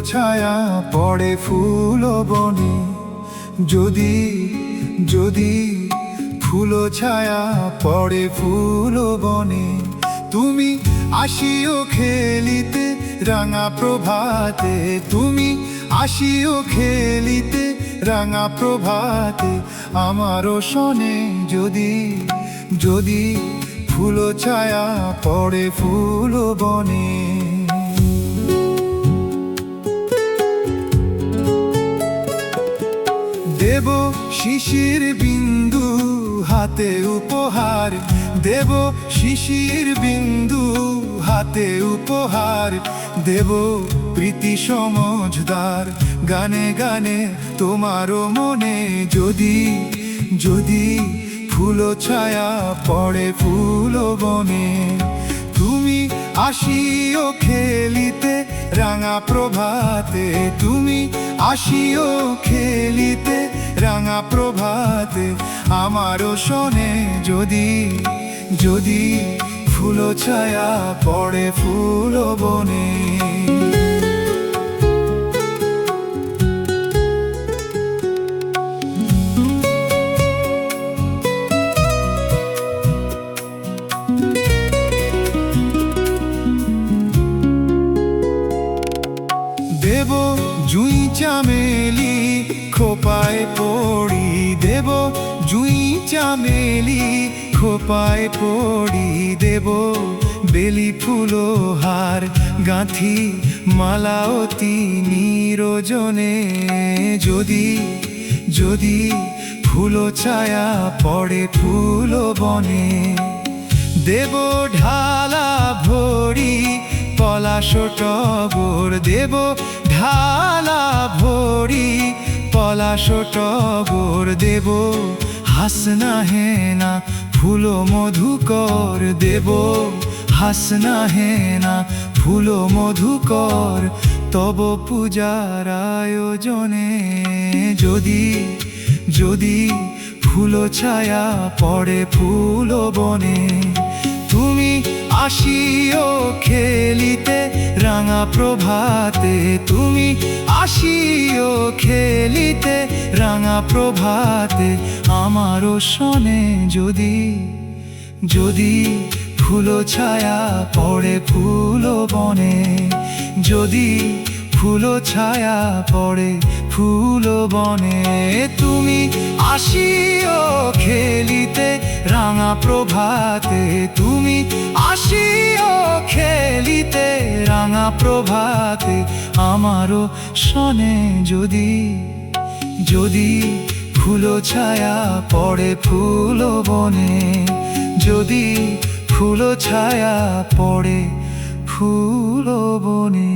ছায়া পড়ে ফুল বনে, যদি যদি ফুল ছায়া পড়ে ফুল বনে, তুমি আসিও খেলিতে রাঙা প্রভাতে, তুমি আসিও খেলিতে রাঙা প্রভাতে, আমারও শোনে যদি যদি ফুল ছায়া পড়ে ফুল বনে। দেব শিশির বিন্দু হাতে উপহার, দেব শিশির বিন্দু হাতে উপহার, দেব প্রীতি সমঝদার গানে গানে তোমারও মনে, যদি যদি ফুল ছায়া পড়ে ফুল বনে, তুমি আসিও খেলিতে রাঙা প্রভাতে, তুমি আসিও খেলিতে রাঙা প্রভাতে, আমারও শোনে যদি যদি ফুল ছায়া পড়ে ফুল বনে। দেব জুঁই চামেলি খোপায় পড়ি, দেব জুঁই চামেলি খোপায় পড়ি, দেব বেলি ফুলহার গাঁথি মালা অতি নিরজনে, যদি যদি ফুল ছায়া পড়ে ফুল বনে, দেব ঢালা ভরি পলাশ টগর, দেব ঢালা ভরি পলাশ টগর, দেব হাসনা হেনা ফুল মধুকর, দেব হাসনা হেনা ফুল মধুকর, তব পূজার আয়োজনে, যদি যদি ফুল ছায়া পড়ে ফুল বনে, তুমি আসিও খেলিতে রাঙা প্রভাতে, তুমি আসিও খেলিতে রাঙা প্রভাতে, আমারও শোনে যদি যদি ফুল ছায়া পড়ে ফুল বনে, যদি ফুল ছায়া পড়ে ফুল বনে, তুমি আসিও খেলিতে রাঙা প্রভাতে, তুমি আসিও খেলিতে রাঙা প্রভাতে, আমারও শোনে যদি যদি ফুল ছায়া পড়ে ফুল বনে, যদি ফুল ছায়া পড়ে ফুল বনে।